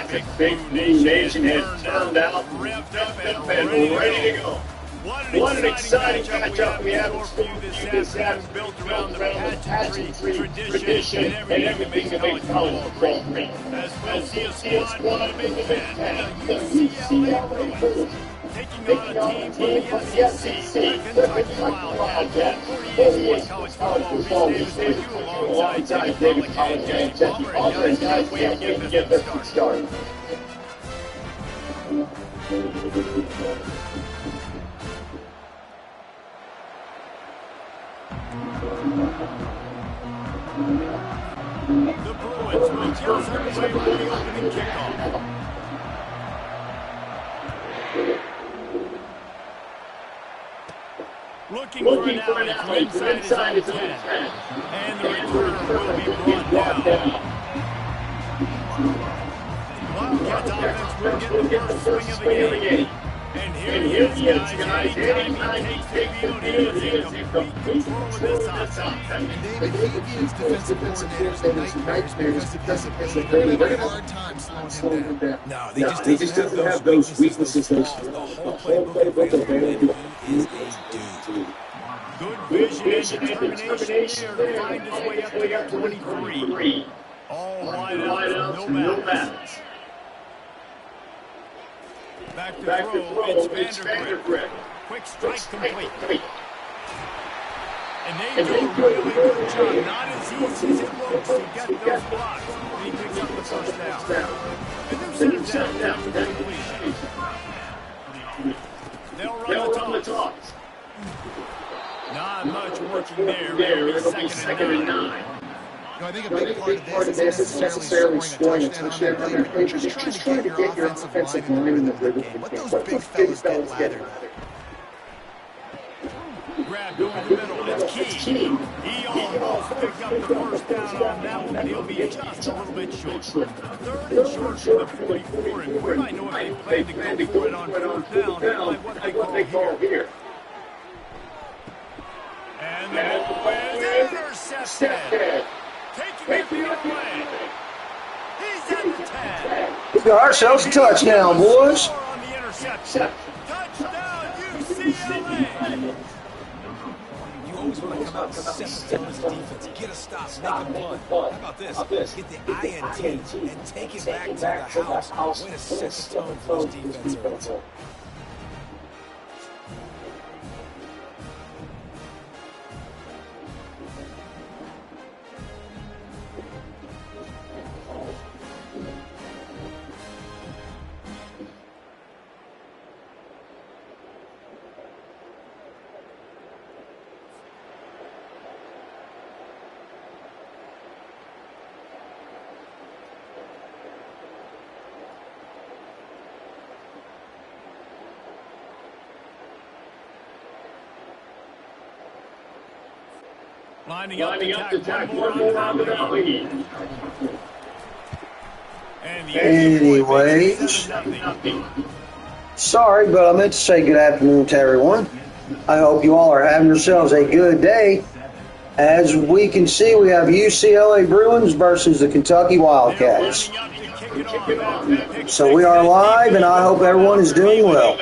traffic. Big Blue Nation has turned out, revved up, and ready to go. What an exciting matchup we have in store for you this afternoon, built around the pageantry, tradition, and everything that makes college football great. As we'll see a squad from the Big Ten, the UCLA Bruins, taking on a team from the SEC, the Kentucky Wildcats. 48 college football these days with you alongside David Collins and Jesse Palmer. And guys, can't wait to get this started. The Bruins will get underway with the opening kickoff. Looking for an alley from inside his own 10. And the returner will be brought down. Wildcats offense will get the first swing of the game. And here he is, guys. Anytime he takes the field, he is in complete control of this offense. And David, he gives defensive coordinators nightmares because they really have a hard time slowing him down. No, he just doesn't have those weaknesses. The whole playbook available is a dude. Good vision and determination there to find his way up to 23. All wide out, no matters. Back to throw, it's Vandergrift. Quick strike complete. And they do a really good job. Not as easy as it looks to get those blocks. And he picks up the first down. And they'll set him down for the completion. They'll run the toss. Not much working there. It'll be second and 9. I think a big part of this isn't necessarily scoring a touchdown. They're just trying to get your offensive line in the rhythm game. Let those big fellas get lathered. Grabbed over the middle. It's Key. He almost picked up the first down on that one, but he'll be just a little bit short. Third and short for the 44, and we might know if they plan to go for it on fourth down, like what they call here. And the ball is intercepted. Taking it away. He's at the 10. We got ourselves a touchdown, boys. On the interception. Touchdown, UCLA. You always want to come out and set the tone as a defense. Get a stop, make a punt. How about this? Get the INT and take it back to the house. Way to set the tone for this defense. Lining up to attack one more round of the lead. Anyways, sorry, but I meant to say good afternoon to everyone. I hope you all are having yourselves a good day. As we can see, we have UCLA Bruins versus the Kentucky Wildcats. So we are live, and I hope everyone is doing well.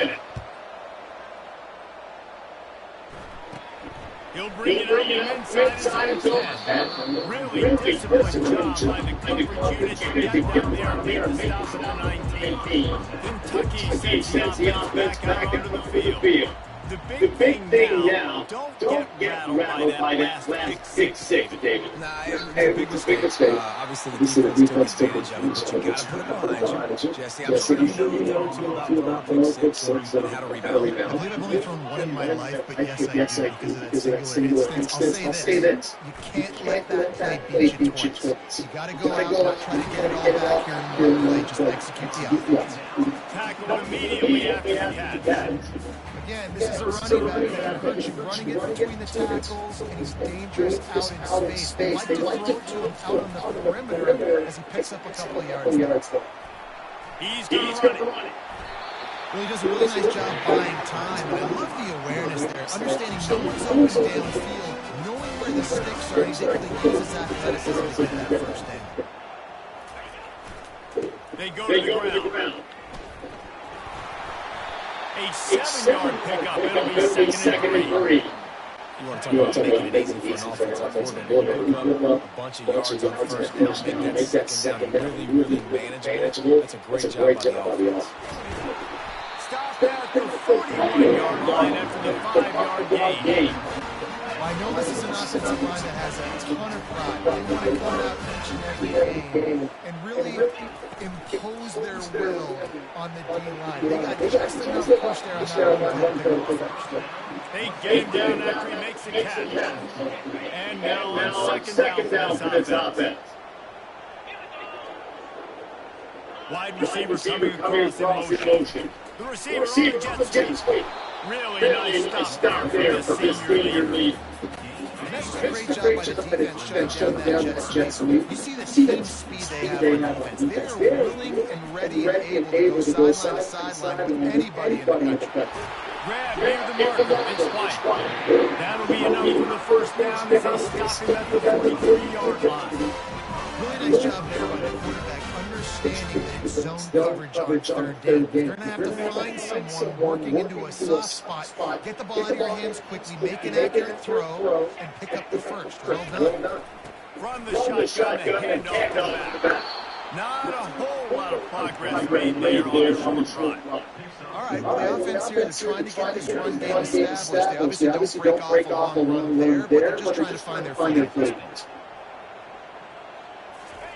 He'll bring it up inside his own 10. Really disciplined job by the coverage unit to get down there and make the stop at 19. Kentucky sends the offense back into the field. The big thing now, don't get rattled by that last pick six, David. Nah, it was a big mistake. Obviously, the defense took advantage of it, but you got to put it behind you. Jesse, I'm sure you know about throwing pick six and how to rebound. I believe I've only thrown one in my life, but yes, I do because of that singular instance. I'll say this. You can't let that play beat you twice. You got to go out, try to get it all back here in one play, just execute the offense. Tackled immediately after the catch. Again, this is a running back. Running it between the tackles, and he's dangerous out in space. They like to throw it to him out on the perimeter as he picks up a couple of yards. He's going to run it. Well, he does a really nice job buying time, and I love the awareness there. Understanding no one's open downfield, knowing where the sticks are, he's able to use his athleticism to get that first down. They go to the ground. A 7-yard pickup. It'll be second and 3. You want to talk about making it easy for an offensive coordinator. You put up a bunch of yards on the first down, make that second down really manageable. That's a great job by the offense. Stop at the 41-yard line after the 5-yard gain. I know this is an offensive line that has a ton of pride. They want to come out each and every game and really impose their will on the D-line. They got just enough push there on that one. They get him down after he makes a catch. And now on second down for this offense. Wide receiver coming across in motion. The receiver on the jet sweep. Really nice stop there for this senior lead. That's a great job by the defense shutting down that jet sweep. You see the team speed they have on defense. They're willing and ready and able to go sideline to sideline with anybody in the country. Grab near the marker. It's quiet. That'll be enough for the first down as they stop him at the 43-yard line. Really nice job there by the quarterback, understanding that it's zone coverage on third down. You're going to have to find someone working into a soft spot, get the ball out of your hands quickly, make an accurate throw, and pick up the first. Well done. From the shotgun, the handoff to the back. Not a whole lot of progress made there on the short run. All right, well, the offense here, they're trying to get this run game established. They obviously don't break off a long run there, but they're just trying to find their footing.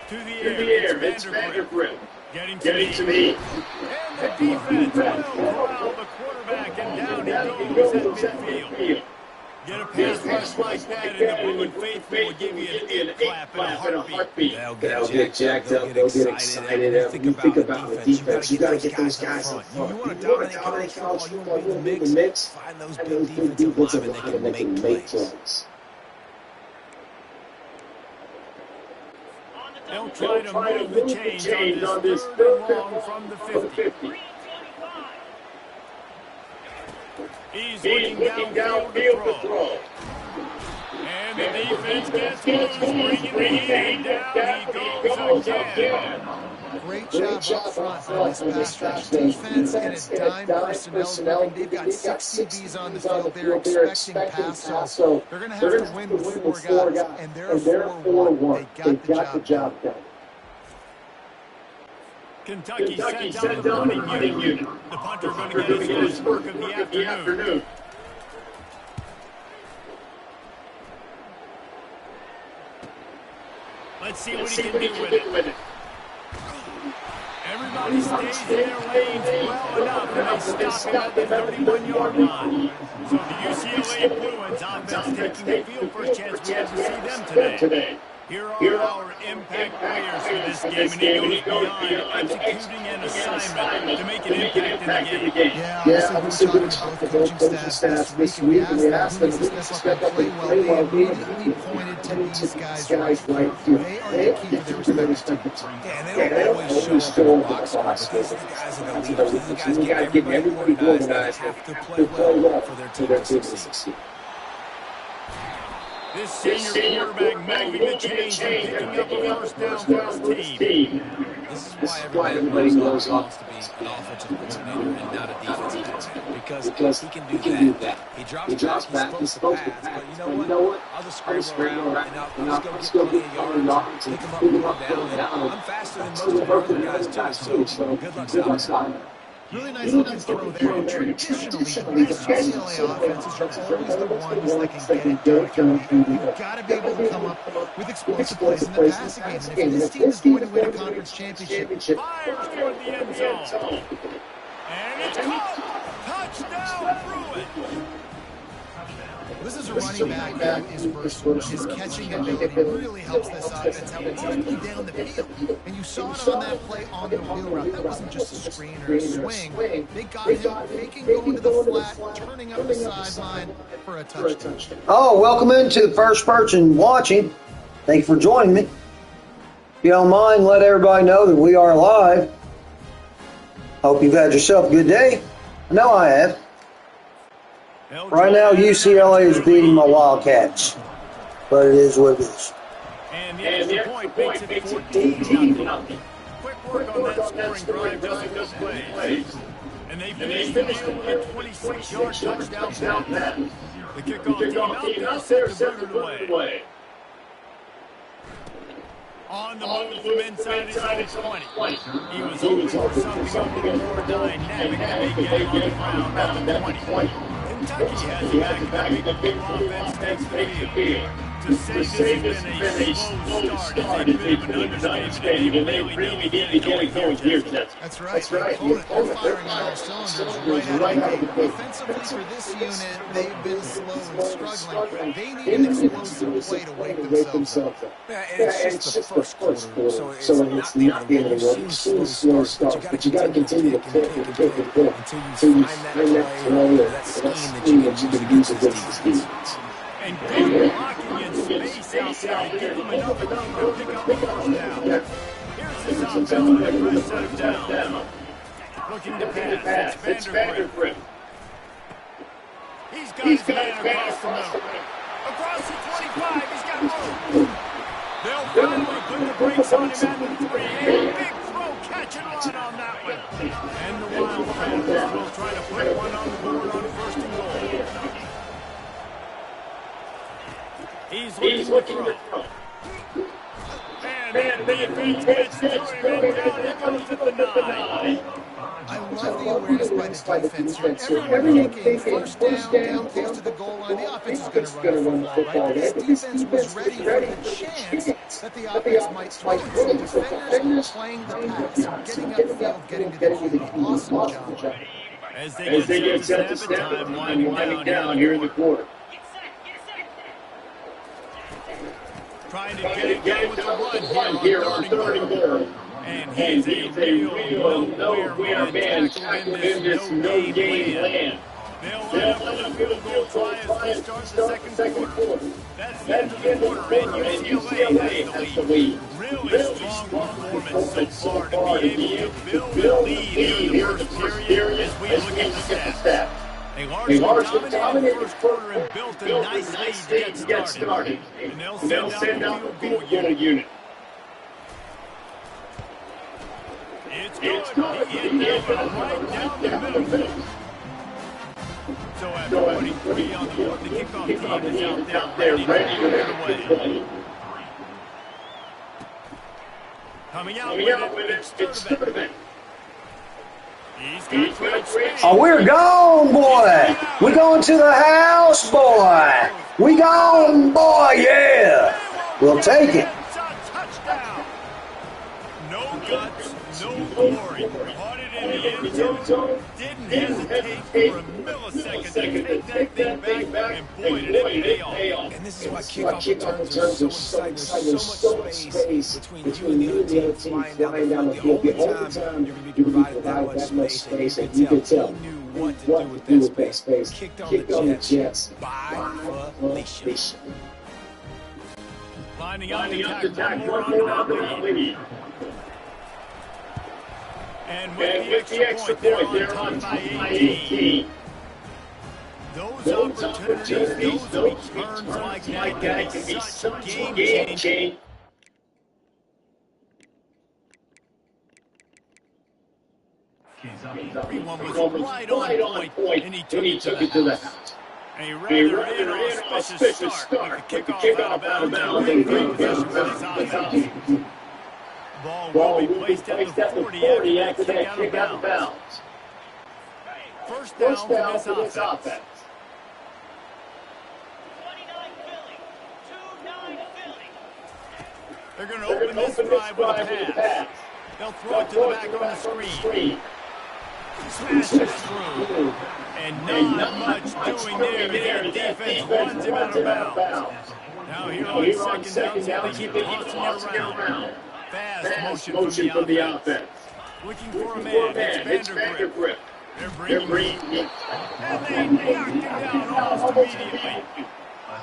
To the air, it's Vandergriff. Getting to me. And the defense will corral the quarterback, and down he goes at midfield. Get a pass rush like that, and the Blue and Faithful will give you an 8-clap and a heartbeat. They'll get jacked up, they'll get excited. You think about the defense, you got to get those guys up front. You want to dominate college football, you want to be in the mix, find those big defensive linemen that can make plays. They'll try to move the chains on this third and long from the 50. He's looking downfield to throw. And the defense gets loose, bringing the heat down. He goes again. Great job up front on this pass rush. Defense and a dime personnel. They've got 6 CBs on the field. They're expecting pass, so they're going to have to win with 4 guys. And they're 4-1. They got the job done. Kentucky sends out the punting unit. The punter going to get his first work of the afternoon. Let's see what he can do with it. Everybody stays in their lanes well enough, and they stop him at the 31-yard line. So the UCLA Bruins offense taking the field for a chance we have to see them today. Here are our impact players for this game, and he goes beyond executing an assignment to make an impact in the game. Yeah, obviously we were talking to both coaching staffs this week, and we asked them who needs to step up and play well. They immediately pointed to these guys right here. They are the key to their respective teams. Yeah, and they don't always show up in the box score, but these are the guys that are leaders. These are the guys that get everybody organized. They have to play well for their team to succeed. This senior quarterback moving the chains and picking up a first down for his team. This is why everybody knows he wants to be an offensive coordinator and not a defensive coordinator, because he can do that. He drops back, he's supposed to pass, but you know what? I'll just scramble around and I'll just go get plenty of yards and pick him up and down. I'm faster than most of the other guys too, so good luck stopping. Really nice looking throw there. And traditionally, the UCLA offenses are always the ones that can get it done. You've got to be able to come up with explosive plays in the passing game. And if this team is going to win a conference championship, fires toward the end zone. And it's caught. Touchdown, Bruins. This is a running back who is versatile. His catching ability really helps this offense out quickly down the field. And you saw it on that play on the wheel route. That wasn't just a screen or a swing. They got him faking going to the flat, turning up the sideline for a touchdown. Oh, welcome into the first person watching. Thank you for joining me. If you don't mind, let everybody know that we are live. Hope you've had yourself a good day. I know I have. Right now, UCLA is beating my Wildcats, but it is what it is. And the extra point makes it 14-0. Quick work on that scoring drive, just 4 plays. And they finished the deal with a 26-yard touchdown pass. The kickoff team out there set to boot it away. On the move from inside his own 20. He was hoping for something a little more dynamic, and they get it on the ground at the 20. Kentucky has it back to big offense takes the field. To say this has been a slow start is a bit of an understatement, and they really need to get it going here. That's right. They're firing on all cylinders right out of the gate. Offensively for this unit, they've been slow and struggling. They need an explosive play to wake themselves up. Yeah, and it's just the first quarter, so it's not the end of the world. You've seen slow starts, but you got to continue to pick and pick and pick until you find that play, that scheme that you can use against this defense. And good blocking in space out there. Give them enough room to pick up the first down. Here's his offensive press set him down. Looking to pass. It's Vandergriff. He's got his man across the middle. Across the 25, he's got room. They'll finally put the brakes on him at the 3. A big throw, catch and run on that one. And the Wildcats will try to put one on the board on first and goal. He's looking to throw. And the defense gets through him down. Here comes to the 9. I love the awareness by the defense here. Everyone thinking first down, close to the goal line. The offense is going to run the football, right? But this defense was ready for the chance that the offense might throw it. So defenders playing the pass, getting upfield, getting to the ball. Awesome job. As they get set to snap it, winding down here in the quarter. Trying to get it with the run here on third and goal. And he's a real nowhere man tackled in this no-game land. They'll let a field goal try as they start the second quarter. That's the end of the quarter, and UCLA has the lead. Really strong performance so far to be able to build the lead here in the first period as we look at the stats. They largely dominated the first quarter and built a nice lead to get started. And they'll send out the field goal unit. It's good. He hit that one right down the middle. So after 23 on the board, the kickoff team is out there ready to get away. Coming out with it, it's Sturdivant. He's got great space. Oh, we're gone, boy. We're going to the house, boy. We gone, boy, yeah. We'll take it. Touchdown. No guts, no glory. Caught it in the end zone. Didn't hesitate for a millisecond to take that thing back, and boy, did it pay off. And this is why kickoff returns are so exciting. There's so much space between you and the other team flying down the field. The whole time you're going to be provided that much space, and you can tell he knew what to do with that space. Kicked on the Jets by Felicia. Lining up to attack one more on the lead. And with the extra point, they're on by 18. Those opportunities, those returns like that can be such a game change. Everyone was right on point, and he took it to the house. A rather inauspicious start with the kickoff out of bounds and great possession for his offense. Ball will be placed at the 40 after that kick out of bounds. First down for this offense. They're going to open this drive with a pass. They'll throw it to the back on the screen. Smashes through. And not much doing there. The defense runs him out of bounds. Now here on second down, they keep tossing it around. Fast motion from the offense. Looking for a man. It's Vandergriff. They're bringing it. And they knocked him down almost immediately.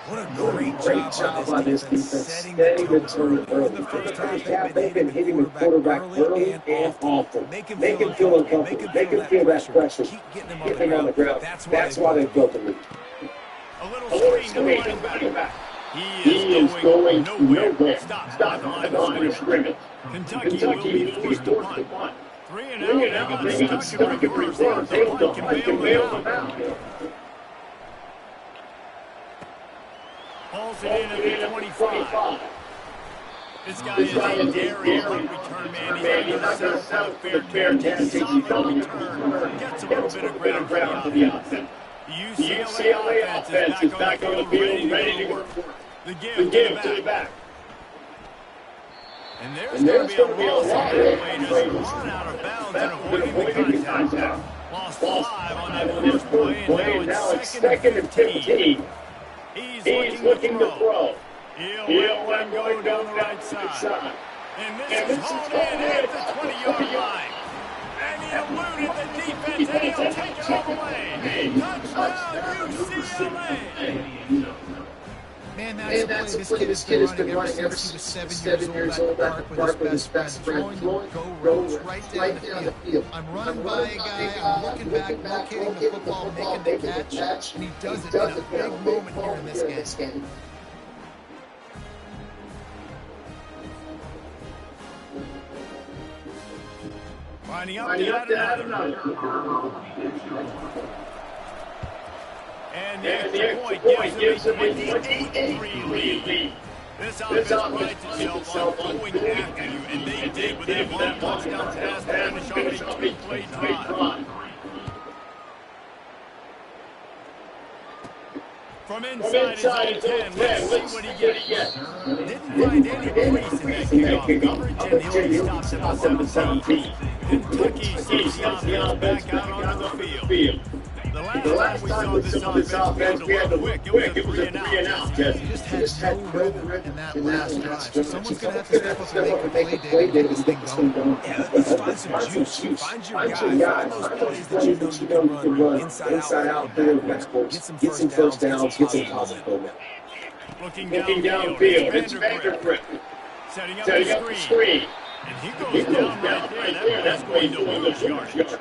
What a great job by this defense, setting the tone early. The first half, they've been hitting the quarterback early and often. Make him feel uncomfortable. Make him feel that pressure. Keep getting him on the ground. That's why they built the lead. A little screen to running back. He is going nowhere. Stop at the line of scrimmage. Kentucky will be forced to punt. 3 and out. They got stuck in reverse. The punt can bail them out. Pulls it in at the 25. This guy is a daring return man. He's not going to settle for fair chance. He's on the return. Gets a little bit of ground for the offense. The UCLA offense is back on the field, ready to work. The give to the back. And there's going to be a lot of play just run out of bounds and avoiding the contact. Lost 5 on that first play, and now it's 2nd and 15. He's looking to throw. He'll let go down the right side. And this is hauled in at the 20-yard line. And he eluded the defense, and he'll take it all the way. Touchdown, UCLA. Man, that's a play this kid has been running ever since he was 7 years old at the park with his best friend, throwing go routes right down the field. I'm running by a guy, I'm looking back, locating the football, making the catch, and he does it in a big moment here in this game. Winding up to add another. And the extra point gives them a 28-3 lead. This offense prides itself on going after you, and they did with that long touchdown pass to finish off a 2-play drive. From inside his own 10, let's see what he gets. Didn't find any crease in that kickoff coverage, and he only stops at 17. Kentucky sees the offense back out onto the field. The last time we saw this offense, we had to quick. It was a 3-and-out. Just had no rip in that last drive. So someone's going to have to step up and make a play, David, to get this thing going. Yeah, let's find some juice. Find your guy. Find those plays that you can run inside out, backwards. Get some first downs, get some positive. Looking downfield, it's Vandergriff. Setting up the screen. And he goes down right there. That's going to lose yardage.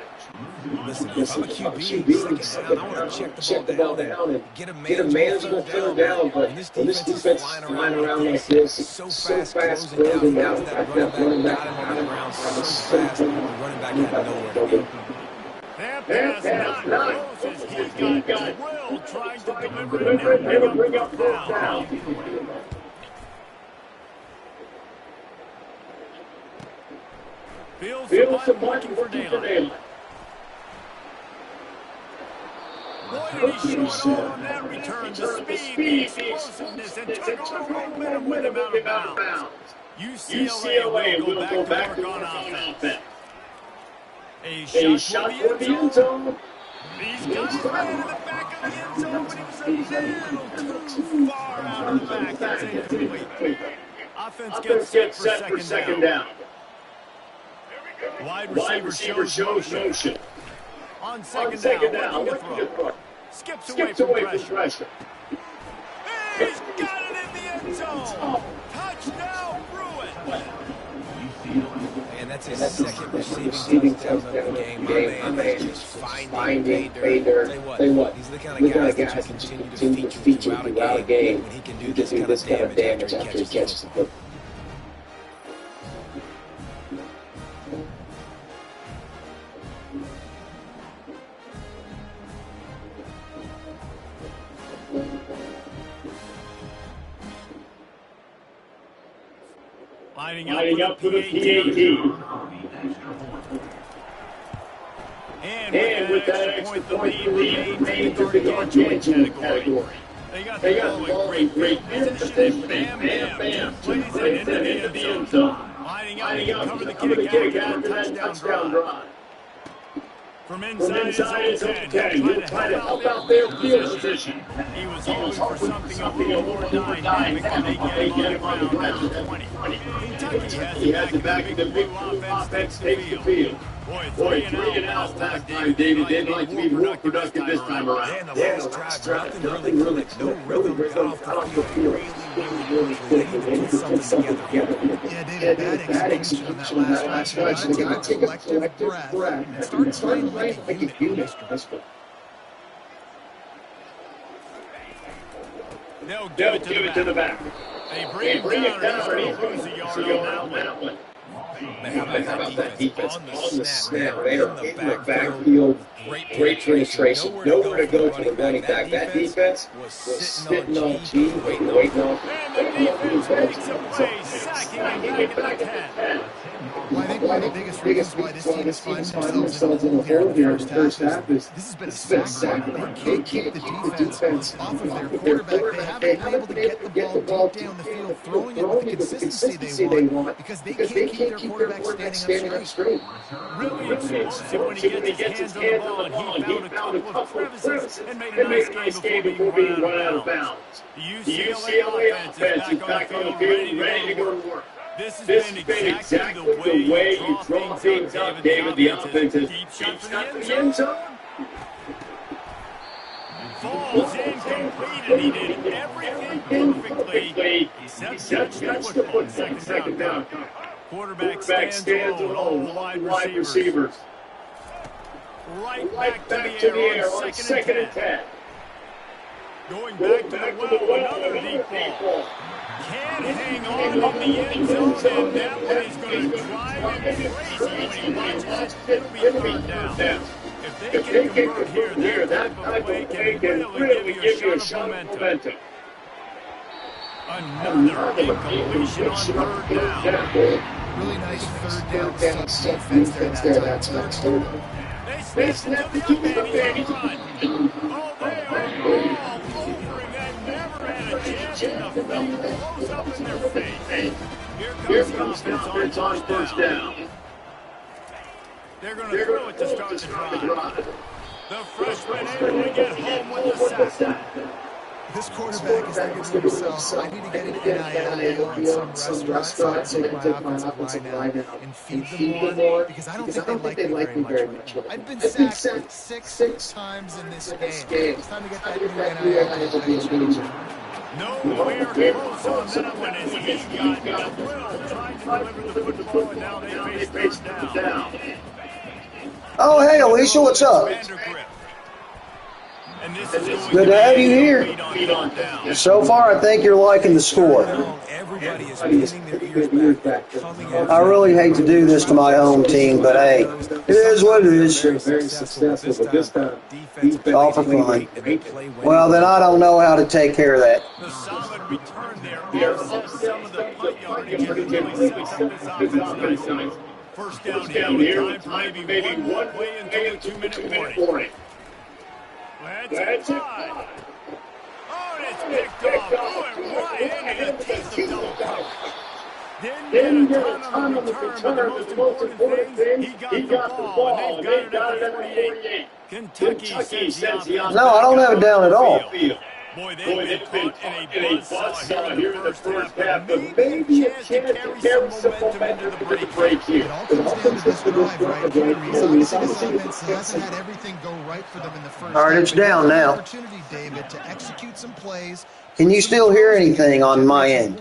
Listen, if I'm a QB, second down, I want to check the ball down and get a manageable third down. But when this defense is flying around like this, so fast closing out, that running back got him on the ground so fast, the running back had nowhere to go. That pass not close as he got drilled trying to deliver and never bring up first down. Fields the punt working for daylight. Boy, did he show it all on that return. The speed, the explosiveness, and took all the momentum with him out of bounds. UCLA will go back to work on offense. A shot for the end zone. He's got his man in the back of the end zone, but he was a little too far out of the back. That's incomplete. Offense gets set for second down. Wide receiver shows motion. On second down, looking to throw. Skips away from pressure. He's got it in the end zone. Touchdown, Bruin. And that's his second receiving touchdown of the game. My man is just finding pay dirt. Tell you what, these are the kind of guys that you continue to feature throughout a game. When he can do this kind of damage after he catches the football. Lining up for the PAT. And with that extra point, the lead remains in the guard category. They got the ball in great position. Bam. Plays it into the end zone. Lining up, cover the kick after that touchdown drive. From inside his own 10, trying to help out their field position. He was hoping for something a little more dynamic, and they get him on the ground at the 20. Kentucky has the back of the big blue offense takes the field. Boy, 3-and-out last time, David. They'd like to be more productive this time around. Yeah, the last drive, nothing really clicked. No rhythm, got off the field. Really quick. They need to put something together. Yeah, David, bad execution on that last drive. So they got to take a collective breath and start playing like a unit. They'll give it to the back. They bring it down, and he's going to lose a yard on that one. How about that defense on the snap? They are in the backfield. Great penetration. Nowhere to go to the running back. That defense was sitting on G, waiting on. And the defense makes a play, sacking him back at the 10. Well, I think one of the biggest reasons why this team is finding themselves in the hole here in the first half is this has been a sack. They can't keep the defense off of their quarterback. They haven't been able to get the ball deep down the field, throwing it with the consistency they want because they can't keep their quarterback standing up straight. Really explosive when he gets his hands on the ball, and he found a couple of crevices and made a nice game before being run out of bounds. The UCLA offense is back on the field, ready to go to work. This has been exactly the way you draw things up, David. The offense is deep shot for the end zone. Falls incomplete, and he did everything perfectly except catch the football. Second down. Quarterback stands alone, wide receivers. Right back to the air on second and 10. Going back to the well, another deep ball. Can't hang on in the end zone, and that one is going to drive him crazy when he watches it. It'll be third down. If they can convert here, that type of play can really give you a shot of momentum. Another incompletion on third down. Really nice third down defense there. That's third. They snap the up and he's run. Oh, they are all over him and never had a chance enough to close up in their face. Here comes the offense on first down. They're going to throw it to start the drive. The freshman able to get home with the sack. This quarterback is thinking to himself, I need to get an NIL deal in some restaurants and take my offensive line out and feed them more because I don't think they like me very much. I've been sacked six times in this game. It's time to get that new NIL deal. Nowhere close on that one as he's got Will trying to deliver the football, and now they face third down. Oh, hey, Alicia, what's up? Good to have you here. So far, I think you're liking the score. Everybody is pinning their ears back, coming out. I really hate to do this to my home team, but hey, it is what it is. Very successful, but this time, All for fun. Well, then I don't know how to take care of that. The solid return there offsets some of the punt yardage and really sets up this offense. First down here, time for maybe one play until the 2-minute warning. That's it. Oh, and it's picked off. Going right into the teeth of double coverage. Didn't get a ton on the return, but the most important thing, he got the ball, and they've got it at 48. Kentucky sends the offense. No, I don't have it down at all. Boy, they've been caught in a buzzsaw here in the first half, but maybe a chance to carry some momentum into the break here. It all comes down to this drive right here. This offense hasn't had everything go right for them in the first half. All right, it's down now. Opportunity, David, to execute some plays. Can you still hear anything on my end?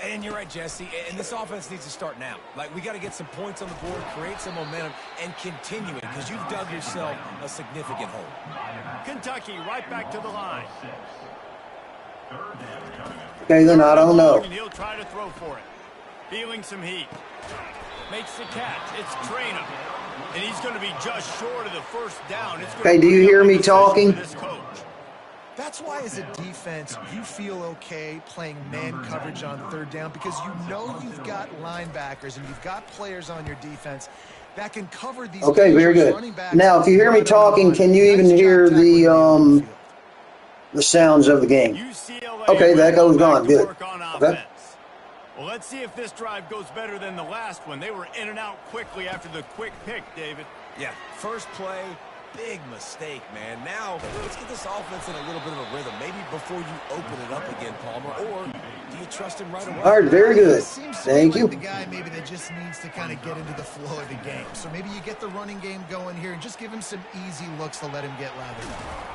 And you're right, Jesse. And this offense needs to start now. Like, we got to get some points on the board, create some momentum, and continue it because you've dug yourself a significant hole. Kentucky right back to the line. Okay, then I don't know. And he'll try to throw for it. Feeling some heat. Makes the catch. It's Traynor. And he's going to be just short of the first down. Okay, do you hear me talking? That's why, as a defense, you feel okay playing man coverage on third down because you know you've got linebackers and you've got players on your defense that can cover these. Okay, very good. Now, if you hear me talking, can you even hear the sounds of the game? Okay, that goes on. Good. Okay. Well, let's see if this drive goes better than the last one. They were in and out quickly after the quick pick, David. Yeah, first play, big mistake, man. Now, let's get this offense in a little bit of a rhythm. Maybe before you open it up again, Palmer, or do you trust him right away? All right, very good. Thank you. The guy maybe that just needs to kind of get into the flow of the game. So maybe you get the running game going here and just give him some easy looks to let him get lathered up.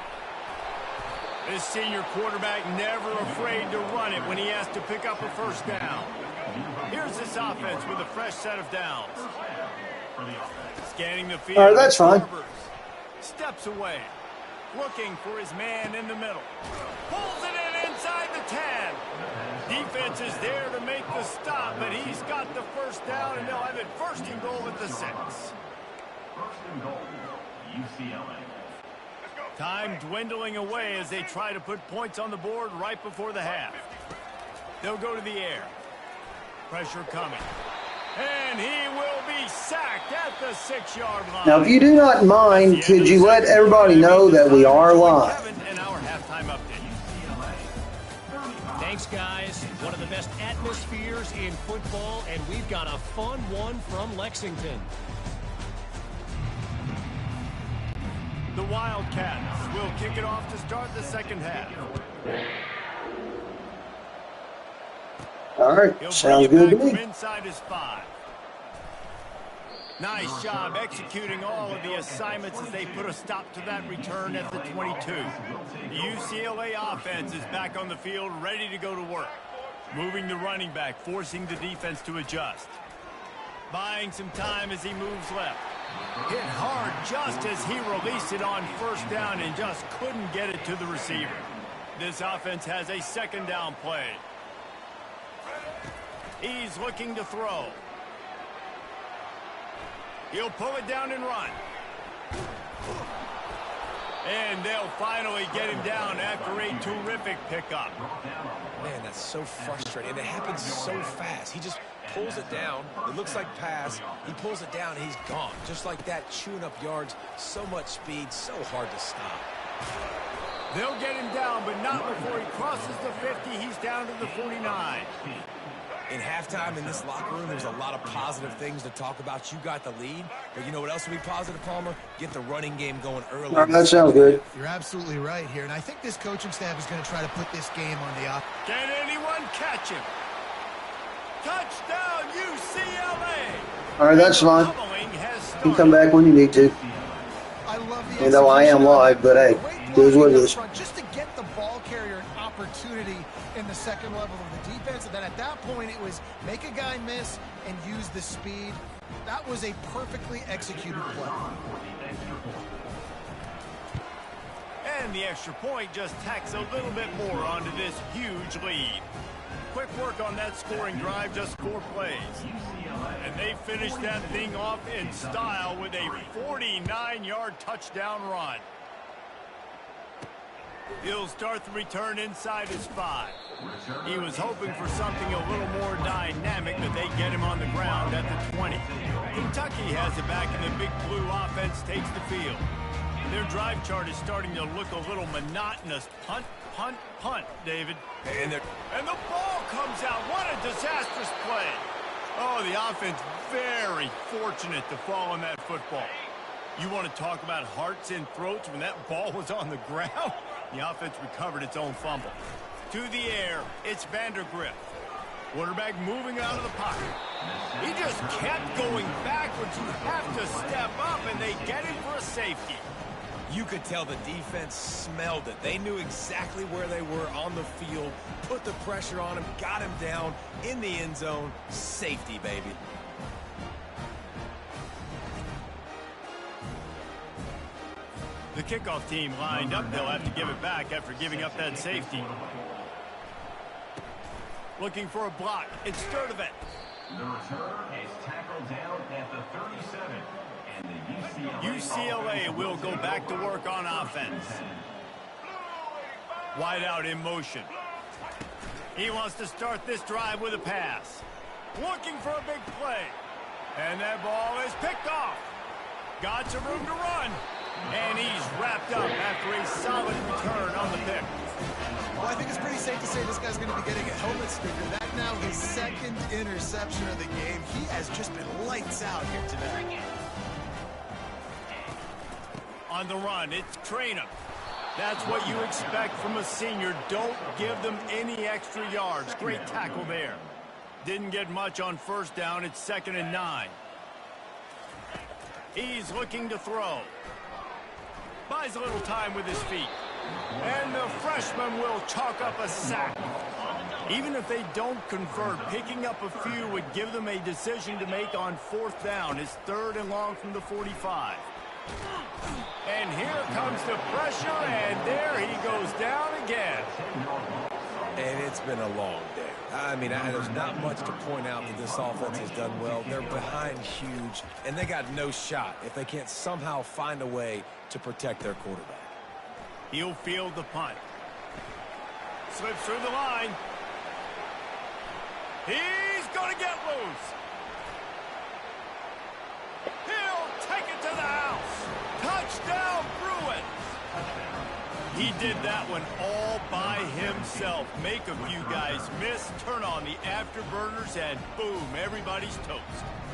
This senior quarterback never afraid to run it when he has to pick up a first down. Here's this offense with a fresh set of downs. Scanning the field. All right, that's fine. Steps away. Looking for his man in the middle. Pulls it in inside the 10. offense is there to make the stop, but he's got the first down, and they'll have it first and goal at the 6. First and goal, UCLA. Time dwindling away as they try to put points on the board right before the half. They'll go to the air. Pressure coming. And he will be sacked at the 6-yard line. Now, if you do not mind, could you let everybody know that we are live? And our halftime update. Thanks, guys. One of the best atmospheres in football, and we've got a fun one from Lexington. The Wildcats will kick it off to start the second half. All right, sounds good to me. Inside his 5. Nice job executing all of the assignments as they put a stop to that return at the 22. The UCLA offense is back on the field, ready to go to work. Moving the running back, forcing the defense to adjust. Buying some time as he moves left. Hit hard just as he released it on first down and just couldn't get it to the receiver. This offense has a second down play. He's looking to throw. He'll pull it down and run. And they'll finally get him down after a terrific pickup. Man, that's so frustrating. And it happens so fast. He just pulls it down. It looks like pass. He pulls it down, and he's gone. Just like that, chewing up yards. So much speed, so hard to stop. They'll get him down, but not before he crosses the 50. He's down to the 49. In halftime in this locker room, there's a lot of positive things to talk about. You got the lead, but you know what else would be positive, Palmer? Get the running game going early. All right, that sounds good. You're absolutely right here, and I think this coaching staff is going to try to put this game on the up. Can anyone catch him? Touchdown, UCLA! All right, that's fine. You can come back when you need to. I love the You know I am live, but hey, here's what it is. Just to get the ball carrier an opportunity in the second level of the defense, and then at that point it was make a guy miss and use the speed. That was a perfectly executed play. And the extra point just tacks a little bit more onto this huge lead. Quick work on that scoring drive, just 4 plays. And they finished that thing off in style with a 49-yard touchdown run. He'll start the return inside his 5. He was hoping for something a little more dynamic, but they get him on the ground at the 20. Kentucky has it back, and the Big Blue offense takes the field. Their drive chart is starting to look a little monotonous. Punt, punt, punt, David. And the ball comes out. What a disastrous play. Oh, the offense very fortunate to fall on that football. You want to talk about hearts and throats when that ball was on the ground? The offense recovered its own fumble. To the air, it's Vandergrift. Quarterback moving out of the pocket. He just kept going backwards. You have to step up, and they get him for a safety. You could tell the defense smelled it. They knew exactly where they were on the field, put the pressure on him, got him down in the end zone. Safety, baby. The kickoff team lined up. They'll have to give it back after giving up that safety. Looking for a block. It's Sturdivant. The return is tackled down at the 37. UCLA will go back to work on offense. Wide out in motion. He wants to start this drive with a pass. Looking for a big play. And that ball is picked off. Got some room to run. And he's wrapped up after a solid return on the pick. Well, I think it's pretty safe to say this guy's going to be getting a helmet sticker. That now his second interception of the game. He has just been lights out here today. On the run, it's Traynham. That's what you expect from a senior. Don't give them any extra yards. Great tackle there. Didn't get much on first down. It's 2nd and 9. He's looking to throw. Buys a little time with his feet. And the freshman will chalk up a sack. Even if they don't convert, picking up a few would give them a decision to make on 4th down. It's 3rd and long from the 45. And here comes the pressure, and there he goes down again. And it's been a long day. I mean, there's not much to point out that this offense has done well. They're behind huge, and they got no shot if they can't somehow find a way to protect their quarterback. He'll field the punt. Slips through the line. He's going to get loose. He'll take it to the house. Touchdown, Bruins. He did that one all by himself. Make a few guys miss, turn on the afterburners, and boom, everybody's toast.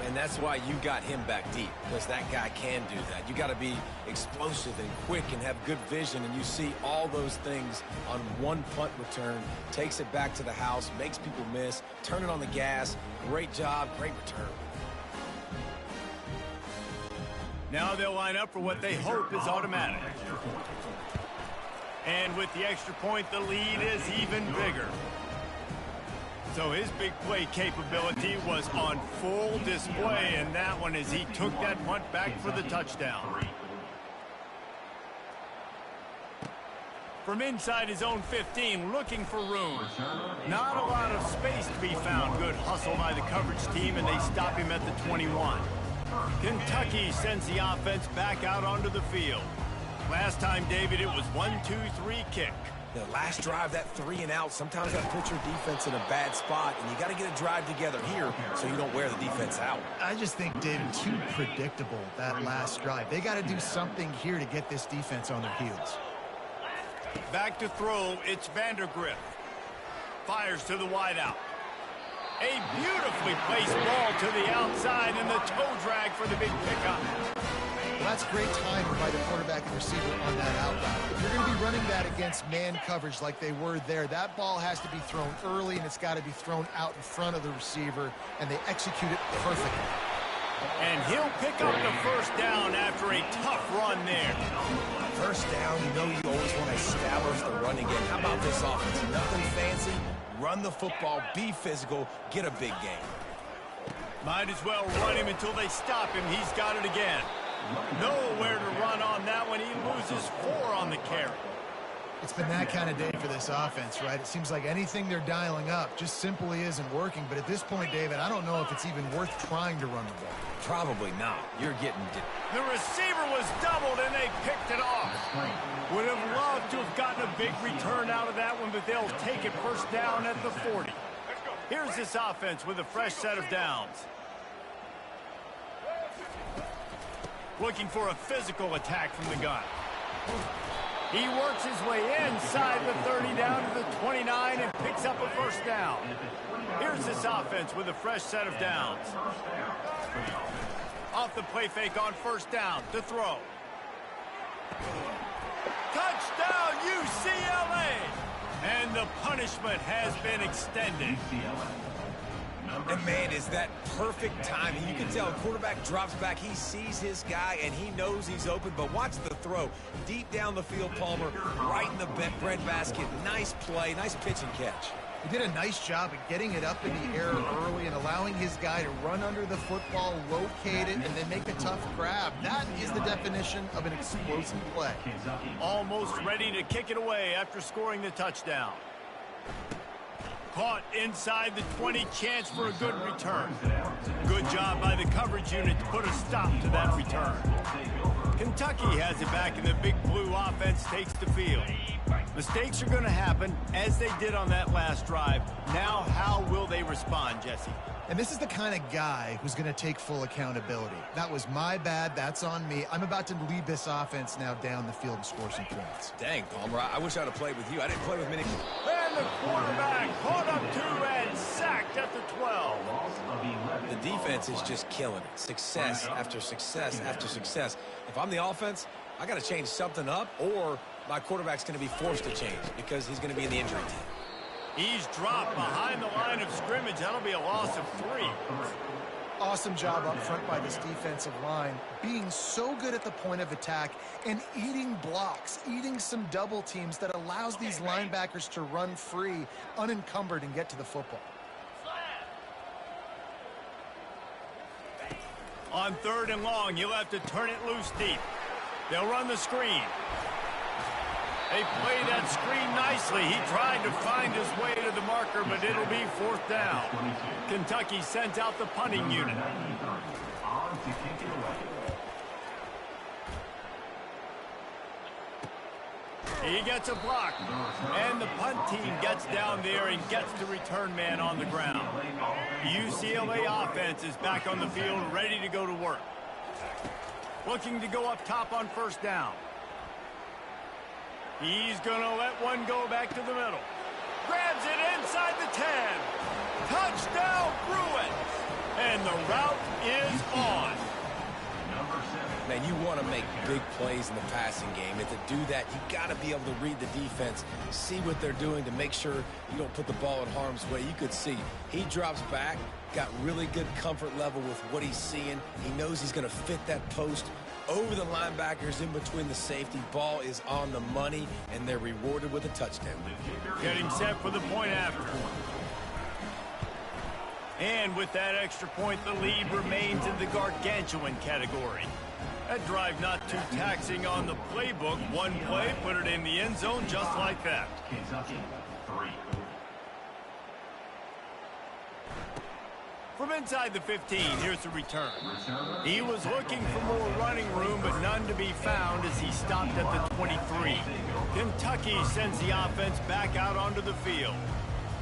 And that's why you got him back deep, because that guy can do that. You got to be explosive and quick and have good vision, and you see all those things on one punt return. Takes it back to the house, makes people miss, turn it on the gas. Great job, great return. Now they'll line up for what they hope is automatic. And with the extra point, the lead is even bigger. So his big play capability was on full display in that one as he took that punt back for the touchdown. From inside his own 15, looking for room. Not a lot of space to be found. Good hustle by the coverage team, and they stop him at the 21. Kentucky sends the offense back out onto the field. Last time, David, it was 1-2-3 kick. The last drive, that 3 and out, sometimes that puts your defense in a bad spot, and you got to get a drive together here so you don't wear the defense out. I just think, David, too predictable, that last drive. They got to do something here to get this defense on their heels. Back to throw, it's Vandergrift. Fires to the wideout. A beautifully placed ball to the outside, and the toe drag for the big pickup. Well, that's great timing by the quarterback and receiver on that out route. If you're going to be running that against man coverage like they were there, that ball has to be thrown early, and it's got to be thrown out in front of the receiver, and they execute it perfectly. And he'll pick up the first down after a tough run there. First down, you know you always want to establish the running game. How about this offense? Nothing fancy. Run the football, be physical, get a big game. Might as well run him until they stop him. He's got it again. Nowhere to run on that one. He loses 4 on the carry. It's been that kind of day for this offense, right? It seems like anything they're dialing up just simply isn't working. But at this point, David, I don't know if it's even worth trying to run the ball. Probably not. You're getting... The receiver was doubled, and they picked it off. Would have loved to have gotten a big return out of that one, but they'll take it first down at the 40. Here's this offense with a fresh set of downs. Looking for a physical attack from the gun. He works his way inside the 30 down to the 29 and picks up a first down. Here's this offense with a fresh set of downs. Off the play fake on first down to throw. Touchdown UCLA! And the punishment has been extended. And, man, is that perfect timing. You can tell the quarterback drops back. He sees his guy, and he knows he's open. But watch the throw. Deep down the field, Palmer, right in the breadbasket. Nice play, nice pitch and catch. He did a nice job of getting it up in the air early and allowing his guy to run under the football, locate it, and then make a tough grab. That is the definition of an explosive play. Almost ready to kick it away after scoring the touchdown. Caught inside the 20, chance for a good return. Good job by the coverage unit to put a stop to that return. Kentucky has it back, and the big blue offense takes the field. Mistakes are going to happen, as they did on that last drive. Now, how will they respond, Jesse? And this is the kind of guy who's going to take full accountability. That was my bad. That's on me. I'm about to lead this offense now down the field and score some points. Dang, Palmer, I wish I'd have played with you. I didn't play with many. And the quarterback caught up to and sacked at the 12. The defense is just killing it. Success after success after success. If I'm the offense, I got to change something up, or my quarterback's going to be forced to change because he's going to be in the injury team. He's dropped behind the line of scrimmage. That'll be a loss of 3. Awesome job up front by this defensive line, being so good at the point of attack and eating blocks, eating some double teams that allows these linebackers to run free, unencumbered, and get to the football. On 3rd and long, you'll have to turn it loose deep. They'll run the screen. They play that screen nicely. He tried to find his way to the marker, but it'll be 4th down. Kentucky sends out the punting unit. He gets a block, and the punt team gets down there and gets the return man on the ground. UCLA offense is back on the field, ready to go to work. Looking to go up top on 1st down. He's going to let one go back to the middle. Grabs it inside the 10. Touchdown, Bruins! And the route is on. Man, you want to make big plays in the passing game, and to do that, you got to be able to read the defense, see what they're doing to make sure you don't put the ball in harm's way. You could see he drops back, got really good comfort level with what he's seeing. He knows he's going to fit that post over the linebackers in between the safety. Ball is on the money, and they're rewarded with a touchdown. Getting set for the point after. And with that extra point, the lead remains in the gargantuan category. That drive not too taxing on the playbook. One play, put it in the end zone just like that. From inside the 15, here's the return. He was looking for more running room, but none to be found as he stopped at the 23. Kentucky sends the offense back out onto the field.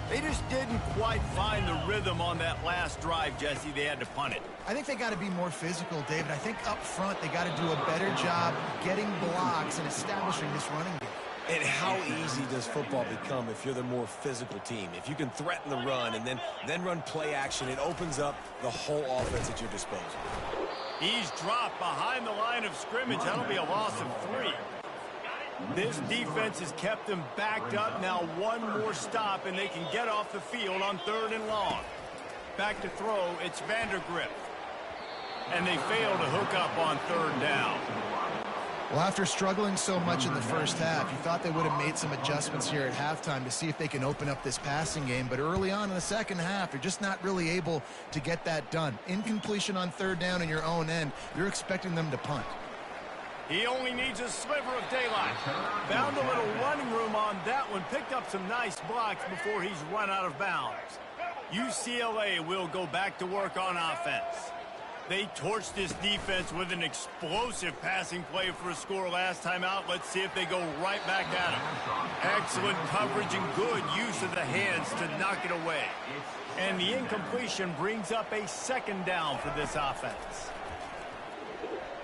They just didn't quite find the rhythm on that last drive, Jesse. They had to punt it. I think they got to be more physical, David. I think up front they got to do a better job getting blocks and establishing this running game. And how easy does football become if you're the more physical team? If you can threaten the run and then run play action, it opens up the whole offense at your disposal. He's dropped behind the line of scrimmage. That'll be a loss of 3. This defense has kept them backed up. Now one more stop, and they can get off the field on 3rd and long. Back to throw, it's Vandergrift. And they fail to hook up on 3rd down. Well, after struggling so much in the first half, you thought they would have made some adjustments here at halftime to see if they can open up this passing game. But early on in the second half, you're just not really able to get that done. Incompletion on 3rd down in your own end, you're expecting them to punt. He only needs a sliver of daylight. Found a little running room on that one. Picked up some nice blocks before he's run out of bounds. UCLA will go back to work on offense. They torched this defense with an explosive passing play for a score last time out. Let's see if they go right back at him. Excellent coverage and good use of the hands to knock it away. And the incompletion brings up a 2nd down for this offense.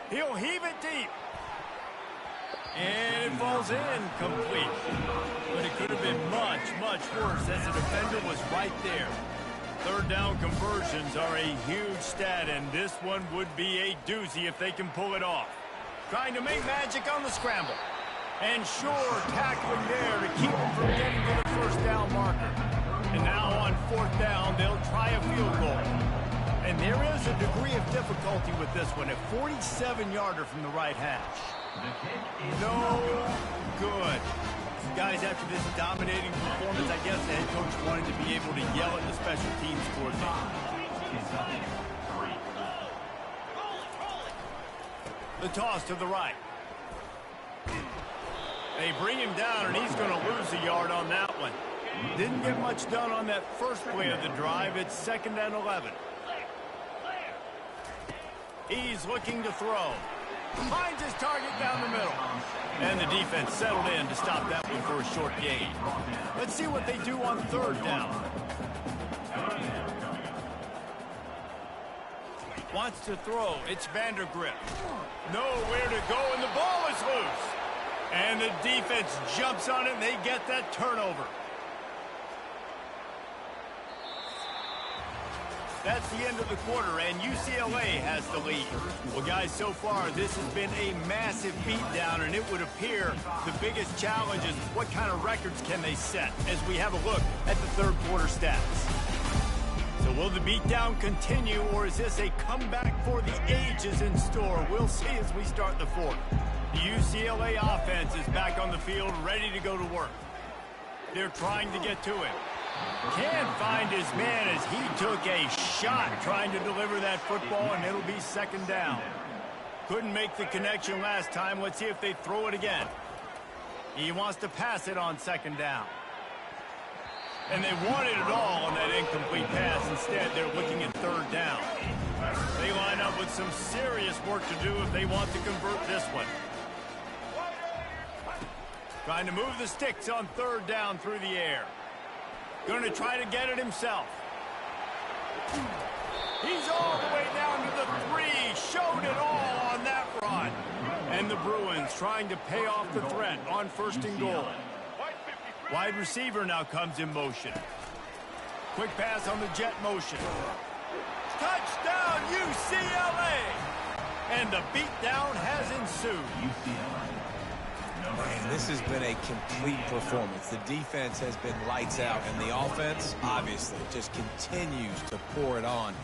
He'll heave it deep. And it falls in complete. But it could have been much, much worse as the defender was right there. 3rd down conversions are a huge stat, and this one would be a doozy if they can pull it off. Trying to make magic on the scramble. And sure, tackling there to keep them from getting to the 1st down marker. And now on 4th down, they'll try a field goal. And there is a degree of difficulty with this one, a 47-yarder from the right hash. No good. Guys, after this dominating performance, I guess the head coach wanted to be able to yell at the special teams coordinator. The toss to the right. They bring him down, and he's going to lose a yard on that one. Didn't get much done on that first play of the drive. It's 2nd and 11. He's looking to throw. Finds his target down the middle. And the defense settled in to stop that one for a short gain. Let's see what they do on 3rd down. Wants to throw. It's Vandergrift. Nowhere to go, and the ball is loose. And the defense jumps on it, and they get that turnover. That's the end of the quarter, and UCLA has the lead. Well, guys, so far, this has been a massive beatdown, and it would appear the biggest challenge is what kind of records can they set as we have a look at the 3rd quarter stats. So will the beatdown continue, or is this a comeback for the ages in store? We'll see as we start the 4th. The UCLA offense is back on the field, ready to go to work. They're trying to get to him. Can't find his man as he took a shot trying to deliver that football, and it'll be 2nd down. Couldn't make the connection last time. Let's see if they throw it again. He wants to pass it on second down. And they wanted it all on that incomplete pass. Instead, they're looking at third down. They line up with some serious work to do if they want to convert this one. Trying to move the sticks on third down through the air. Going to try to get it himself. He's all the way down to the 3. Showed it all on that run. And the Bruins trying to pay off the threat on first and goal. Wide receiver now comes in motion. Quick pass on the jet motion. Touchdown, UCLA! And the beatdown has ensued. Man, this has been a complete performance. The defense has been lights out, and the offense, obviously, just continues to pour it on.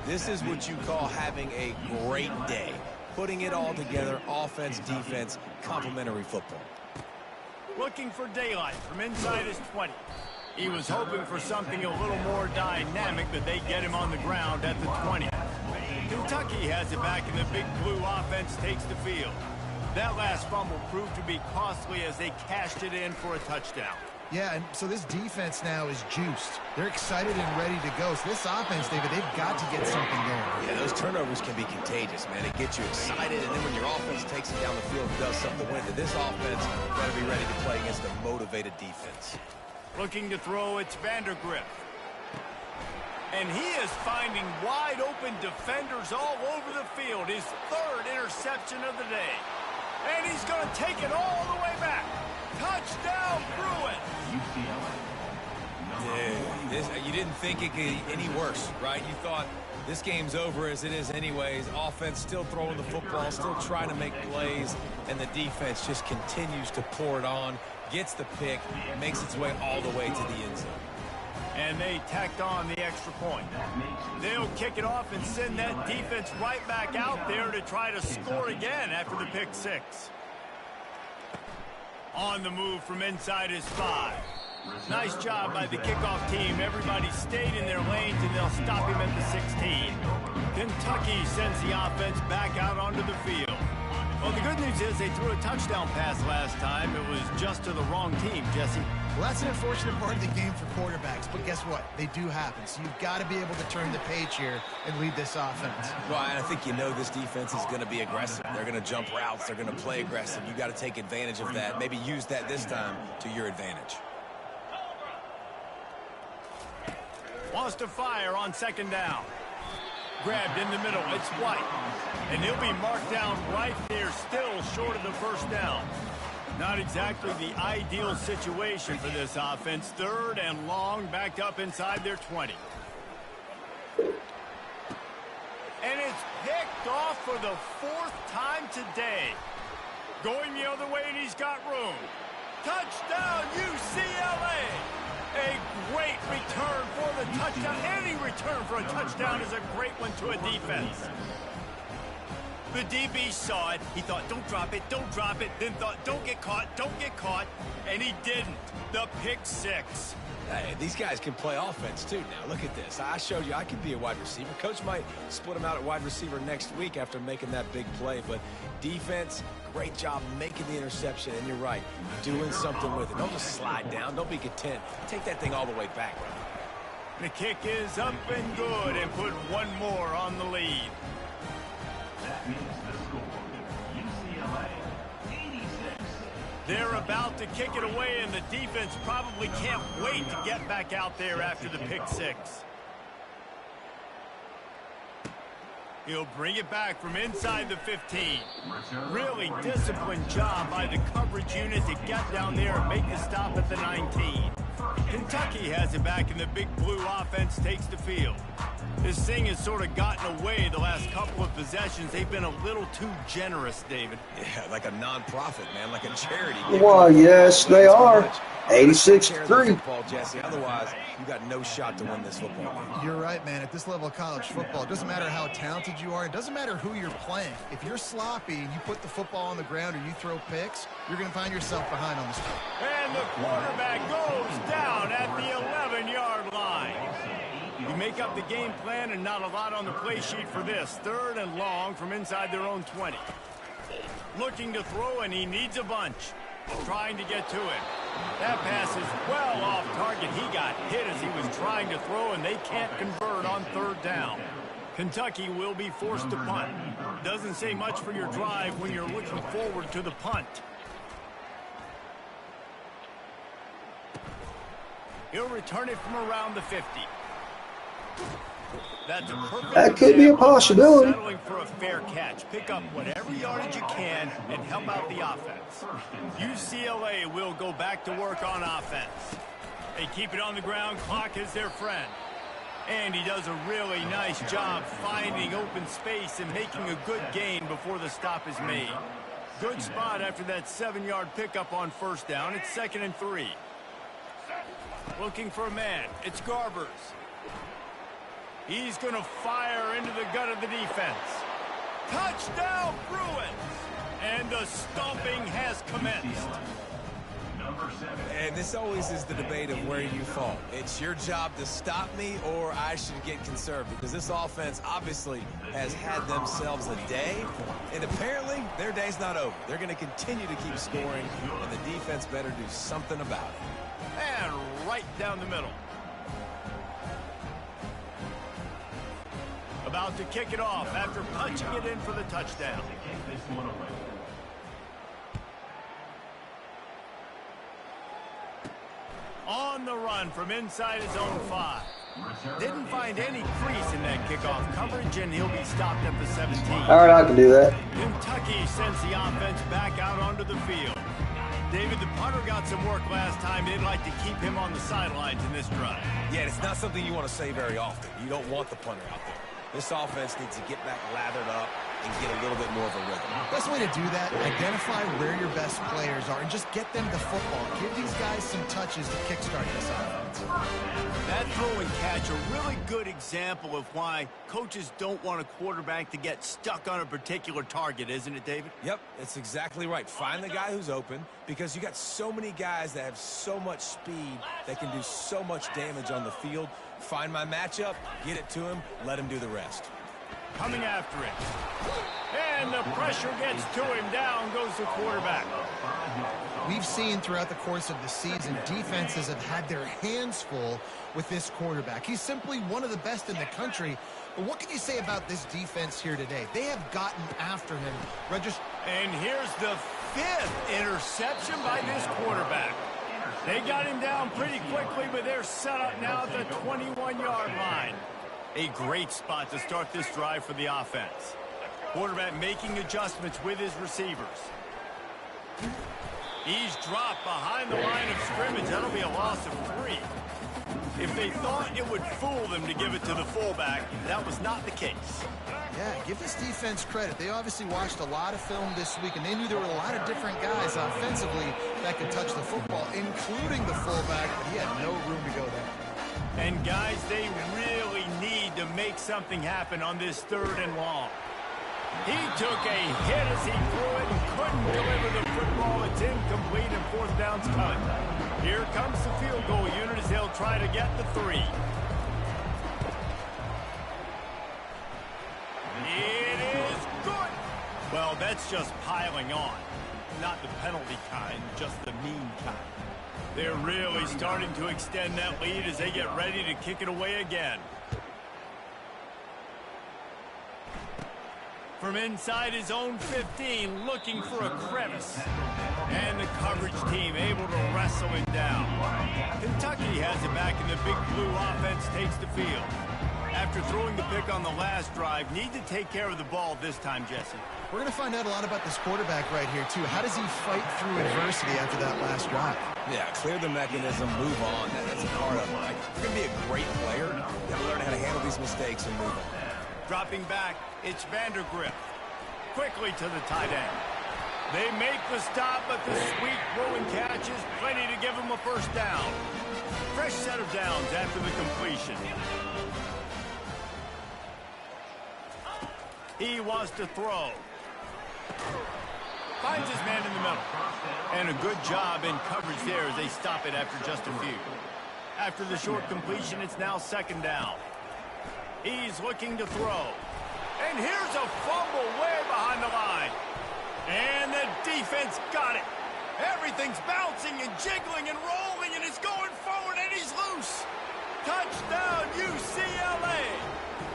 This is what you call having a great day. Putting it all together, offense, defense, complementary football. Looking for daylight from inside his 20. He was hoping for something a little more dynamic, but they get him on the ground at the 20. Kentucky has it back, and the big blue offense takes the field. That last fumble proved to be costly as they cashed it in for a touchdown. Yeah, and so this defense now is juiced. They're excited and ready to go. So this offense, David, they've got to get something going. Yeah, those turnovers can be contagious, man. It gets you excited, and then when your offense takes it down the field and does something to win, this offense better be ready to play against a motivated defense. Looking to throw, it's Vandergrift. And he is finding wide open defenders all over the field. His third interception of the day. And he's going to take it all the way back. Touchdown, Bruins! Yeah, you didn't think it could get any worse, right? You thought this game's over as it is anyways. Offense still throwing the football, still trying to make plays, and the defense just continues to pour it on, gets the pick, makes its way all the way to the end zone. And they tacked on the extra point. They'll kick it off and send that defense right back out there to try to score again after the pick 6. On the move from inside his 5. Nice job by the kickoff team. Everybody stayed in their lanes, and they'll stop him at the 16. Kentucky sends the offense back out onto the field. Well, the good news is they threw a touchdown pass last time. It was just to the wrong team, Jesse. Well, that's an unfortunate part of the game for quarterbacks, but guess what? They do happen. So you've got to be able to turn the page here and lead this offense. Well, I think you know this defense is going to be aggressive. They're going to jump routes. They're going to play aggressive. You got to take advantage of that. Maybe use that this time to your advantage. Wants to fire on second down. Grabbed in the middle. It's White. And he'll be marked down right there, still short of the first down. Not exactly the ideal situation for this offense. Third and long, backed up inside their 20. And it's picked off for the 4th time today. Going the other way, and he's got room. Touchdown, UCLA! A great return for the touchdown. Any return for a touchdown is a great one to a defense. The DB saw it. He thought, don't drop it, don't drop it. Then thought, don't get caught, don't get caught. And he didn't. The pick 6. Hey, these guys can play offense, too, now. Look at this. I showed you I could be a wide receiver. Coach might split him out at wide receiver next week after making that big play. But defense, great job making the interception. And you're right, doing something with it. Don't just slide down. Don't be content. Take that thing all the way back. The kick is up and good, and put one more on the lead. That means the score, UCLA 86. They're about to kick it away, and the defense probably can't wait to get back out there after the pick 6. He'll bring it back from inside the 15. Really disciplined job by the coverage unit to get down there and make the stop at the 19. Kentucky has it back, and the big blue offense takes the field. This thing has sort of gotten away the last couple of possessions. They've been a little too generous, David. Yeah, like a non-profit, man, like a charity. Well, yes, they are. 86-3. Jesse. Otherwise, you got no shot to win this football game. You're right, man. At this level of college football, it doesn't matter how talented you are. It doesn't matter who you're playing. If you're sloppy and you put the football on the ground or you throw picks, you're going to find yourself behind on the score. And the quarterback goes down at the 11-yard line. You make up the game plan, and not a lot on the play sheet for this. Third and long from inside their own 20. Looking to throw, and he needs a bunch. trying to get to him. That pass is well off target. He got hit as he was trying to throw, and they can't convert on third down. Kentucky will be forced to punt. Doesn't say much for your drive when you're looking forward to the punt. He'll return it from around the 50. That's a perfect That could be a possibility. Settling for a fair catch. Pick up whatever yardage you can and help out the offense. UCLA will go back to work on offense. They keep it on the ground. Clock is their friend. And he does a really nice job finding open space and making a good gain before the stop is made. Good spot after that 7-yard pickup on first down. It's 2nd and 3. Looking for a man. It's Garbers. He's going to fire into the gut of the defense. Touchdown, Bruins! And the stomping has commenced. And this always is the debate of where you fall. It's your job to stop me, or I should get conserved, because this offense obviously has had themselves a day, and apparently their day's not over. They're going to continue to keep scoring, and the defense better do something about it. And right down the middle. About to kick it off after punching it in for the touchdown. On the run from inside his own 5. Didn't find any crease in that kickoff coverage, and he'll be stopped at the 17. All right, I can do that. Kentucky sends the offense back out onto the field. David, the punter got some work last time. They'd like to keep him on the sidelines in this drive. Yeah, it's not something you want to say very often. You don't want the punter out there. This offense needs to get back lathered up and get a little bit more of a rhythm. Best way to do that, identify where your best players are and just get them the football. Give these guys some touches to kickstart this offense. That throw and catch, a really good example of why coaches don't want a quarterback to get stuck on a particular target, isn't it, David? Yep, that's exactly right. Find the guy who's open, because you got so many guys that have so much speed that can do so much damage on the field. Find my matchup, get it to him, let him do the rest. Coming after it. And the pressure gets to him. Down goes the quarterback. We've seen throughout the course of the season, defenses have had their hands full with this quarterback. He's simply one of the best in the country. But what can you say about this defense here today? They have gotten after him. And here's the 5th interception by this quarterback. They got him down pretty quickly, but they're set up now at the 21-yard line. A great spot to start this drive for the offense. Quarterback making adjustments with his receivers. He's dropped behind the line of scrimmage. That'll be a loss of 3. If they thought it would fool them to give it to the fullback, that was not the case. Yeah, give this defense credit. They obviously watched a lot of film this week, and they knew there were a lot of different guys offensively that could touch the football, including the fullback, but he had no room to go there. And guys, they really need to make something happen on this 3rd and long. He took a hit as he threw it and couldn't deliver the football. It's incomplete and 4th down's cut. Here comes the field goal unit as they'll try to get the 3. It is good. Well, that's just piling on. Not the penalty kind, just the mean kind. They're really starting to extend that lead as they get ready to kick it away again. From inside his own 15, looking for a crevice. And the coverage team able to wrestle him down. Kentucky has it back, and the Big Blue offense takes the field. After throwing the pick on the last drive, need to take care of the ball this time, Jesse. We're going to find out a lot about this quarterback right here, too. How does he fight through adversity after that last drive? Yeah, clear the mechanism, move on. That's a part of it, right? You're going to be a great player. You got to learn how to handle these mistakes and move on. Dropping back, it's Vandergrift. Quickly to the tight end. They make the stop, but the sweet throw and catch is plenty to give him a first down. Fresh set of downs after the completion. He wants to throw. Finds his man in the middle. And a good job in coverage there as they stop it after just a few. After the short completion, it's now 2nd down. He's looking to throw. And here's a fumble way behind the line. And the defense got it. Everything's bouncing and jiggling and rolling, and it's going forward, and he's loose. Touchdown, UCLA.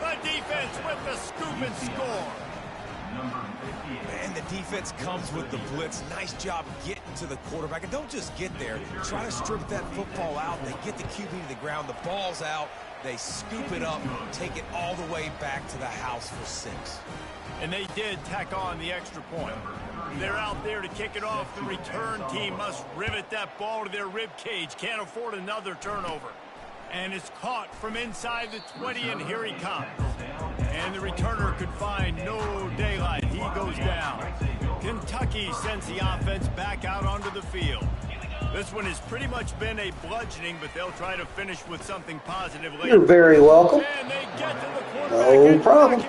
The defense with the scoop and score. And the defense comes with the blitz. Nice job getting to the quarterback. And don't just get there. Try to strip that football out. They get the QB to the ground. The ball's out. They scoop it up, take it all the way back to the house for 6. And they did tack on the extra point. They're out there to kick it off. The return team must rivet that ball to their rib cage. Can't afford another turnover. And it's caught from inside the 20, and here he comes. And the returner could find no daylight. He goes down. Kentucky sends the offense back out onto the field. This one has pretty much been a bludgeoning, but they'll try to finish with something positive later. You're very welcome. And they get to the quarterback. No problem.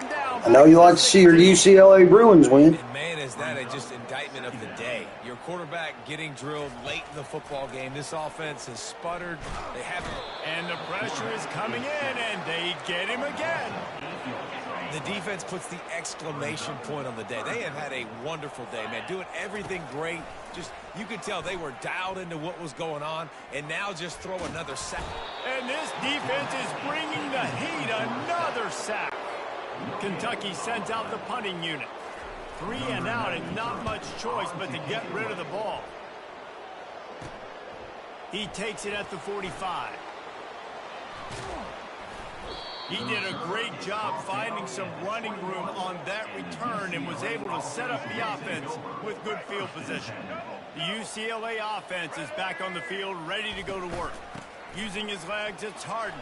I know you like to see your UCLA Bruins win. And man, is that just indictment of the day. Your quarterback getting drilled late in the football game. This offense has sputtered. They haven't. And the pressure is coming in, and they get him again. The defense puts the exclamation point on the day. They have had a wonderful day, man. Doing everything great. Just, you could tell they were dialed into what was going on, and now just throw another sack. And this defense is bringing the heat. Another sack. Kentucky sends out the punting unit. 3 and out, and not much choice but to get rid of the ball. He takes it at the 45. He did a great job finding some running room on that return and was able to set up the offense with good field position. The UCLA offense is back on the field, ready to go to work. Using his legs, it's Harden.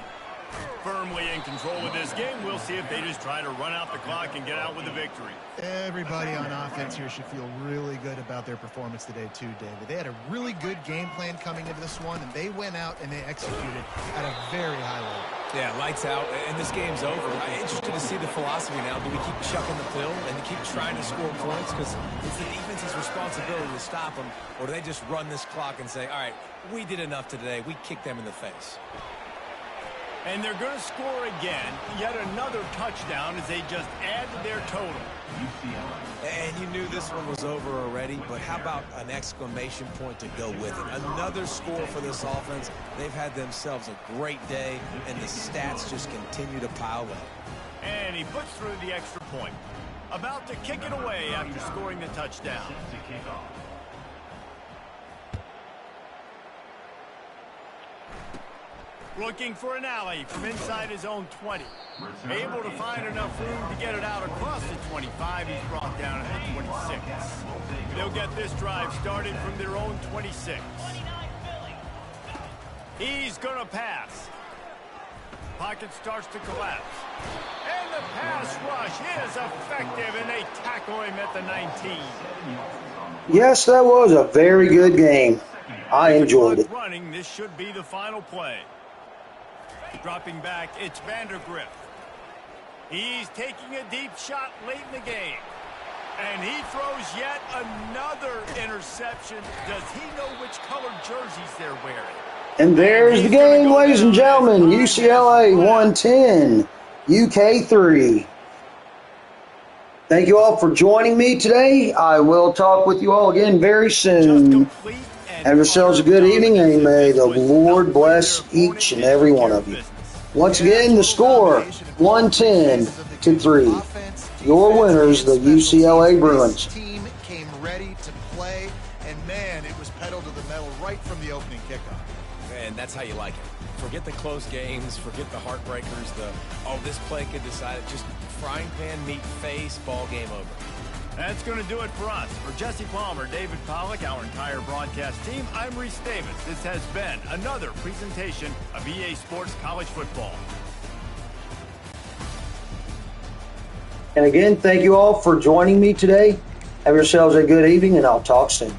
Firmly in control of this game. We'll see if they just try to run out the clock and get out with a victory. Everybody on offense here should feel really good about their performance today too, David. They had a really good game plan coming into this one, and they went out and they executed at a very high level. Yeah, lights out, and this game's over. I'm interested to see the philosophy now. Do we keep chucking the pill and keep trying to score points? Because it's the defense's responsibility to stop them, or do they just run this clock and say, all right, we did enough today. We kicked them in the face. And they're going to score again. Yet another touchdown as they just add to their total. And you knew this one was over already, but how about an exclamation point to go with it? Another score for this offense. They've had themselves a great day, and the stats just continue to pile up. And he puts through the extra point. About to kick it away after scoring the touchdown. Looking for an alley from inside his own 20. Able to find enough room to get it out across the 25. He's brought down at the 26. They'll get this drive started from their own 26. He's going to pass. Pocket starts to collapse. And the pass rush is effective, and they tackle him at the 19. Yes, that was a very good game. I enjoyed it. Running, this should be the final play. Dropping back, it's Vandergrift. He's taking a deep shot late in the game. And he throws yet another interception. Does he know which colored jerseys they're wearing? And there's the game, ladies and gentlemen. UCLA 110, UK 3. Thank you all for joining me today. I will talk with you all again very soon. Have yourselves a good evening, and may the Lord bless each and every one of you. Once again, the score, 110-3. Your winners, the UCLA Bruins. Team came ready to play, and man, it was pedal to the metal right from the opening kickoff. And that's how you like it. Forget the close games, forget the heartbreakers, this play could decide it. Just frying pan meet face, ball game over. That's going to do it for us. For Jesse Palmer, David Pollack, our entire broadcast team, I'm Reese Davis. This has been another presentation of EA Sports College Football. And again, thank you all for joining me today. Have yourselves a good evening, and I'll talk soon.